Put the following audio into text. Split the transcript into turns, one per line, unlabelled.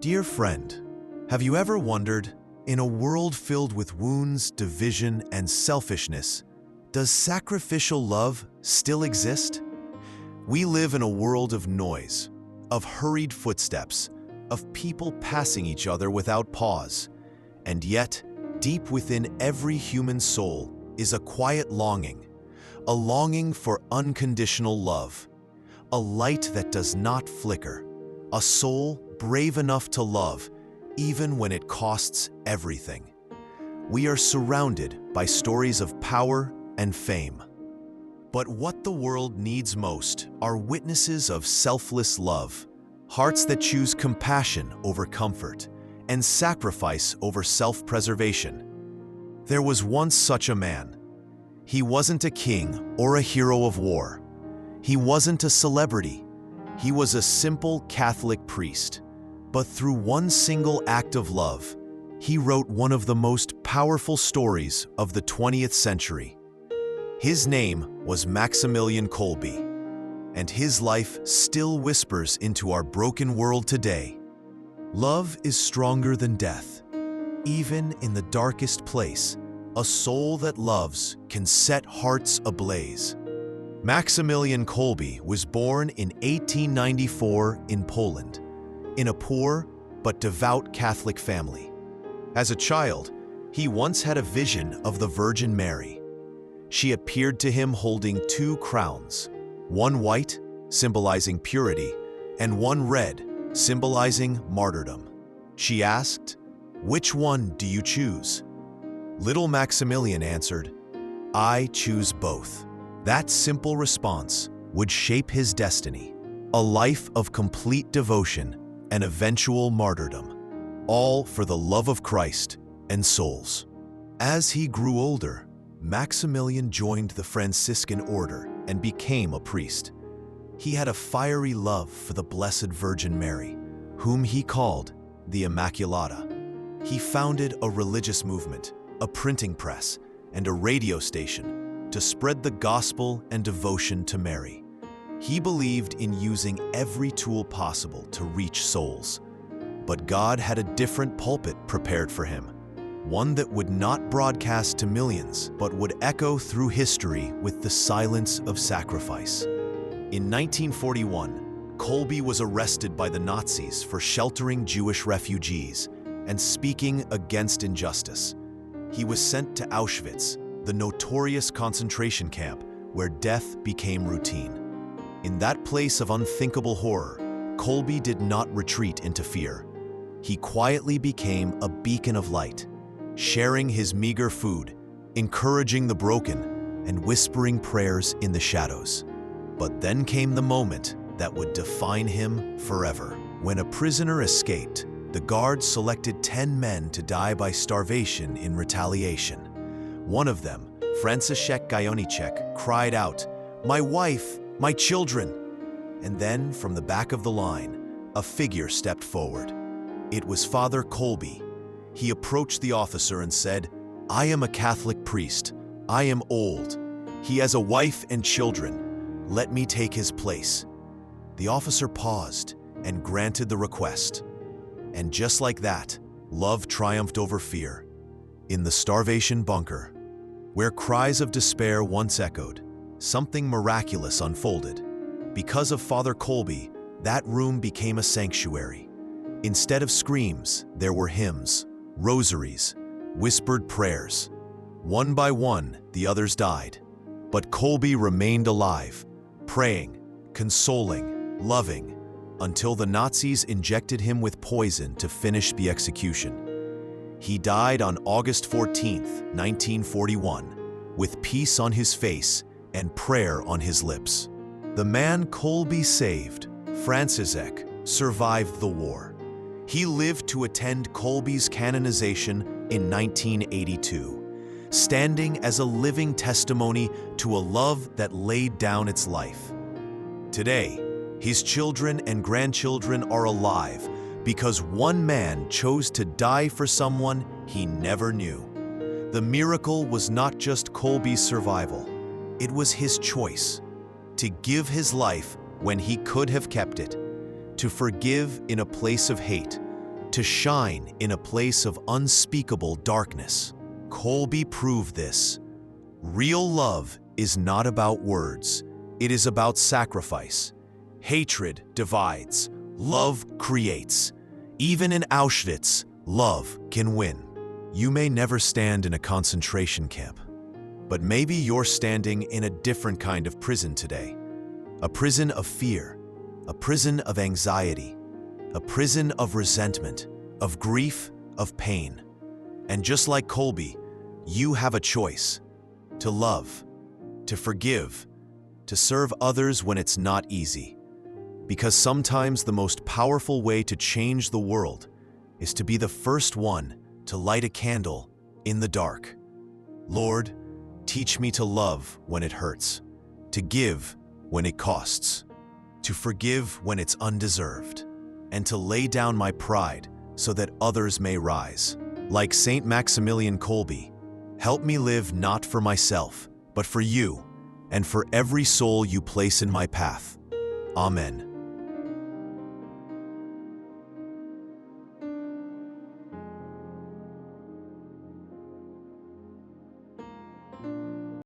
Dear friend, have you ever wondered, in a world filled with wounds, division, and selfishness, does sacrificial love still exist? We live in a world of noise, of hurried footsteps, of people passing each other without pause. And yet, deep within every human soul is a quiet longing, a longing for unconditional love, a light that does not flicker, a soul brave enough to love, even when it costs everything. We are surrounded by stories of power and fame. But what the world needs most are witnesses of selfless love, hearts that choose compassion over comfort, and sacrifice over self-preservation. There was once such a man. He wasn't a king or a hero of war. He wasn't a celebrity. He was a simple Catholic priest. But through one single act of love, he wrote one of the most powerful stories of the 20th century. His name was Maximilian Kolbe, and his life still whispers into our broken world today. Love is stronger than death. Even in the darkest place, a soul that loves can set hearts ablaze. Maximilian Kolbe was born in 1894 in Poland, in a poor but devout Catholic family. As a child, he once had a vision of the Virgin Mary. She appeared to him holding two crowns, one white, symbolizing purity, and one red, symbolizing martyrdom. She asked, "Which one do you choose?" Little Maximilian answered, "I choose both." That simple response would shape his destiny, a life of complete devotion and eventual martyrdom, all for the love of Christ and souls. As he grew older, Maximilian joined the Franciscan order and became a priest. He had a fiery love for the Blessed Virgin Mary, whom he called the Immaculata. He founded a religious movement, a printing press, and a radio station to spread the gospel and devotion to Mary. He believed in using every tool possible to reach souls. But God had a different pulpit prepared for him, one that would not broadcast to millions, but would echo through history with the silence of sacrifice. In 1941, Kolbe was arrested by the Nazis for sheltering Jewish refugees and speaking against injustice. He was sent to Auschwitz, the notorious concentration camp where death became routine. In that place of unthinkable horror, Kolbe did not retreat into fear. He quietly became a beacon of light, sharing his meager food, encouraging the broken, and whispering prayers in the shadows. But then came the moment that would define him forever. When a prisoner escaped, the guards selected 10 men to die by starvation in retaliation. One of them, Franciscan, cried out, "My wife! My children!" And then, from the back of the line, a figure stepped forward. It was Father Kolbe. He approached the officer and said, "I am a Catholic priest. I am old. He has a wife and children. Let me take his place." The officer paused and granted the request. And just like that, love triumphed over fear. In the starvation bunker, where cries of despair once echoed, something miraculous unfolded. Because of Father Kolbe, that room became a sanctuary. Instead of screams, there were hymns, rosaries, whispered prayers. One by one, the others died. But Kolbe remained alive, praying, consoling, loving, until the Nazis injected him with poison to finish the execution. He died on August 14, 1941, with peace on his face and prayer on his lips. The man Kolbe saved, Franciscan, survived the war. He lived to attend Kolbe's canonization in 1982, standing as a living testimony to a love that laid down its life. Today, his children and grandchildren are alive because one man chose to die for someone he never knew. The miracle was not just Kolbe's survival. It was his choice to give his life when he could have kept it, to forgive in a place of hate, to shine in a place of unspeakable darkness. Kolbe proved this. Real love is not about words. It is about sacrifice. Hatred divides. Love creates. Even in Auschwitz, love can win. You may never stand in a concentration camp, but maybe you're standing in a different kind of prison today. A prison of fear, a prison of anxiety, a prison of resentment, of grief, of pain. And just like Kolbe, you have a choice: to love, to forgive, to serve others when it's not easy. Because sometimes the most powerful way to change the world is to be the first one to light a candle in the dark. Lord, teach me to love when it hurts, to give when it costs, to forgive when it's undeserved, and to lay down my pride so that others may rise. Like Saint Maximilian Kolbe, help me live not for myself, but for you, and for every soul you place in my path. Amen.